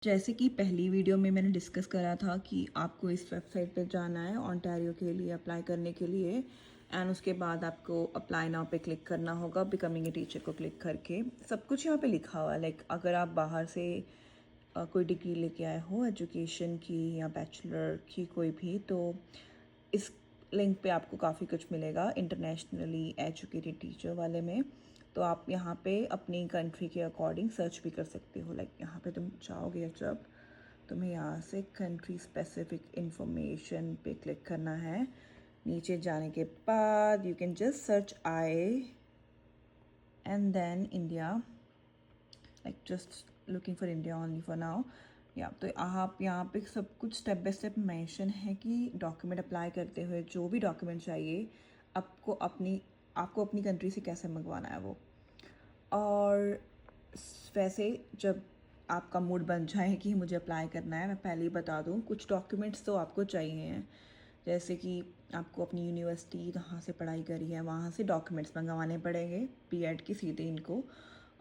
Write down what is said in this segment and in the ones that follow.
जैसे कि पहली वीडियो में मैंने डिस्कस करा था कि आपको इस वेबसाइट पे जाना है ओंटारियो के लिए अप्लाई करने के लिए एंड उसके बाद आपको अप्लाई नाउ पे क्लिक करना होगा बिकमिंग ए टीचर को क्लिक करके सब कुछ यहाँ पे लिखा हुआ है। लाइक अगर आप बाहर से कोई डिग्री लेके आए हो एजुकेशन की या बैचलर की कोई भी, तो इस लिंक पे आपको काफ़ी कुछ मिलेगा इंटरनेशनली एजुकेटेड टीचर वाले में। तो आप यहाँ पे अपनी कंट्री के अकॉर्डिंग सर्च भी कर सकते हो। लाइक यहाँ पे तुम चाहोगे जब तुम्हें यहाँ से कंट्री स्पेसिफिक इंफॉर्मेशन पे क्लिक करना है। नीचे जाने के बाद you can just search I and then India, like just looking for India only for now. या तो आप यहाँ पे सब कुछ स्टेप बाय स्टेप मेंशन है कि डॉक्यूमेंट अप्लाई करते हुए जो भी डॉक्यूमेंट चाहिए आपको अपनी कंट्री से कैसे मंगवाना है वो। और वैसे जब आपका मूड बन जाए कि मुझे अप्लाई करना है, मैं पहले ही बता दूँ कुछ डॉक्यूमेंट्स तो आपको चाहिए हैं। जैसे कि आपको अपनी यूनिवर्सिटी जहाँ से पढ़ाई करी है वहाँ से डॉक्यूमेंट्स मंगवाने पड़ेंगे, बीएड की सीधे इनको।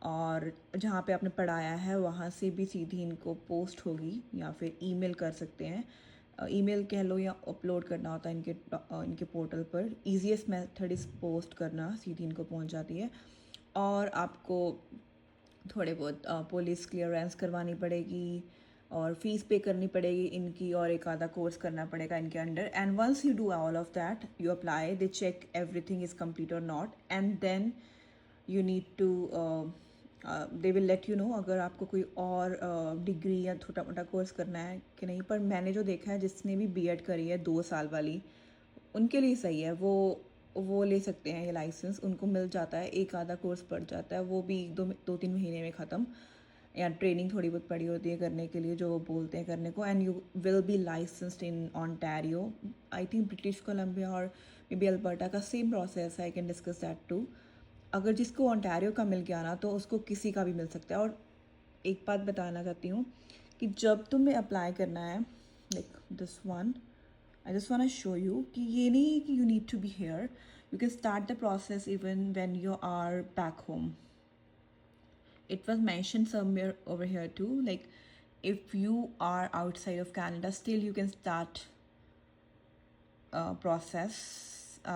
और जहाँ पे आपने पढ़ाया है वहाँ से भी सीधी इनको पोस्ट होगी या फिर ईमेल कर सकते हैं। ईमेल कह लो या अपलोड करना होता है इनके पोर्टल पर। ईजीएस्ट मेथड इज़ पोस्ट करना, सीधी इनको पहुँच जाती है। और आपको थोड़े बहुत पुलिस क्लियरेंस करवानी पड़ेगी और फीस पे करनी पड़ेगी इनकी, और एक आधा कोर्स करना पड़ेगा इनके under. And once you do all of that you apply, they check everything is complete और not, and then you need to they will let you know अगर आपको कोई और डिग्री या छोटा मोटा कोर्स करना है कि नहीं। पर मैंने जो देखा है जिसने भी बीएड करी है 2 साल वाली, उनके लिए सही है। वो ले सकते हैं ये लाइसेंस, उनको मिल जाता है। एक आधा कोर्स पड़ जाता है, वो भी 2-3 महीने में ख़त्म, या ट्रेनिंग थोड़ी बहुत पड़ी होती है करने के लिए जो वो बोलते हैं करने को। And you will be licensed in Ontario. I think British Columbia और मे बी अल्बर्टा का सेम प्रोसेस है, I can discuss that too. अगर जिसको ओंटारियो का मिल गया ना तो उसको किसी का भी मिल सकता है। और एक बात बताना चाहती हूँ कि जब तुम्हें अप्लाई करना है, like this one, I just want to show you कि ये नहीं है कि you need to be here, you can start the process even when you are back home. It was mentioned somewhere over here too, like if you are outside of Canada still you can start process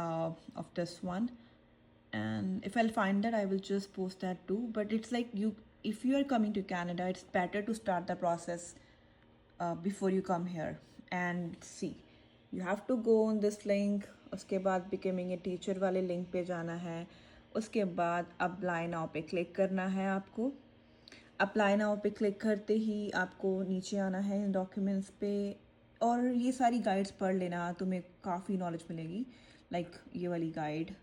of this one. And if I'll find that I will just post that too. But it's like you, if you are coming to Canada, it's better to start the process before you come here. And see, you have to go on this link, उसके बाद becoming a teacher वाले link पे जाना है, उसके बाद apply now पे click करना है आपको। अप्लाई नाउ पे क्लिक करते ही आपको नीचे आना है इन डॉक्यूमेंट्स पे, और ये सारी गाइड्स पढ़ लेना, तुम्हें काफ़ी नॉलेज मिलेगी। लाइक ये वाली गाइड,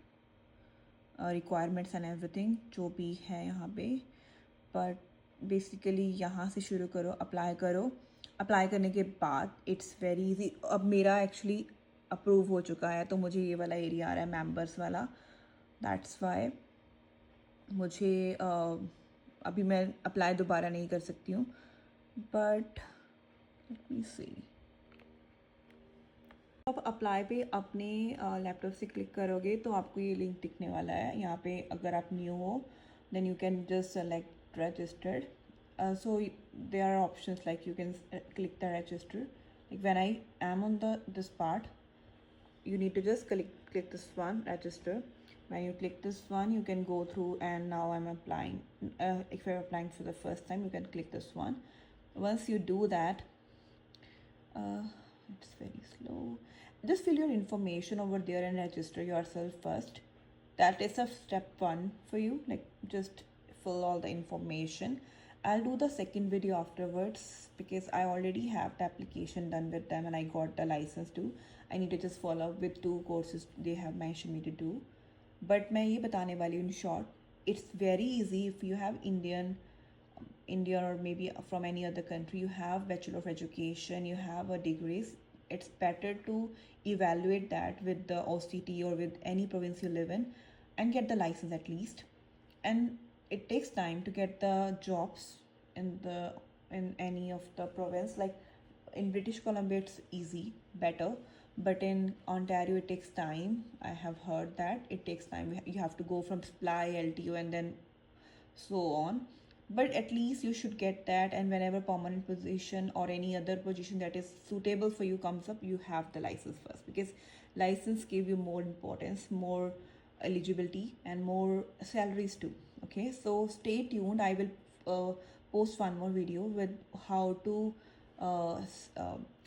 रिक्वायरमेंट्स एंड एवरीथिंग जो भी है यहाँ पे। बट बेसिकली यहाँ से शुरू करो, अप्लाई करो। अप्लाई करने के बाद इट्स वेरी इजी। अब मेरा एक्चुअली अप्रूव हो चुका है तो मुझे ये वाला एरिया आ रहा है मेंबर्स वाला, दैट्स वाई मुझे अभी मैं अप्लाई दोबारा नहीं कर सकती हूँ। बट लेट मी सी, आप अप्लाई पे अपने लैपटॉप से क्लिक करोगे तो आपको ये लिंक दिखने वाला है यहाँ पे। अगर आप न्यू हो then you can just select registered. So there are options like you can click the register. Like when I am on the this part you need to just click this one, register. When you click this one you can go through, and now I'm applying. If you're applying for the first time you can click this one. Once you do that, it's very slow, just fill your information over there and register yourself first. That is a step 1 for you, like just fill all the information. I'll do the second video afterwards because I already have the application done with them and I got the license too. I need to just follow up with 2 courses they have mentioned me to do. But मैं ये बताने वाली हूँ in short, it's very easy. If you have India or maybe from any other country, you have Bachelor of Education, you have a degrees, it's better to evaluate that with the OCT or with any province you live in and get the license at least. And it takes time to get the jobs in any of the province. Like in British Columbia it's easy, better, but in Ontario it takes time. I have heard that it takes time. You have to go from supply LTO and then so on. but at least you should get that, and whenever permanent position or any other position that is suitable for you comes up, you have the license first, because license give you more importance, more eligibility, and more salaries too. Okay, so stay tuned. I will post one more video with how to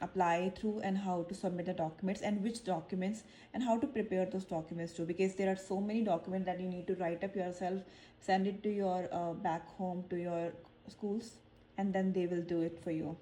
apply through, and how to submit the documents, and which documents, and how to prepare those documents too, because there are so many documents that you need to write up yourself, send it to your back home to your schools, and then they will do it for you.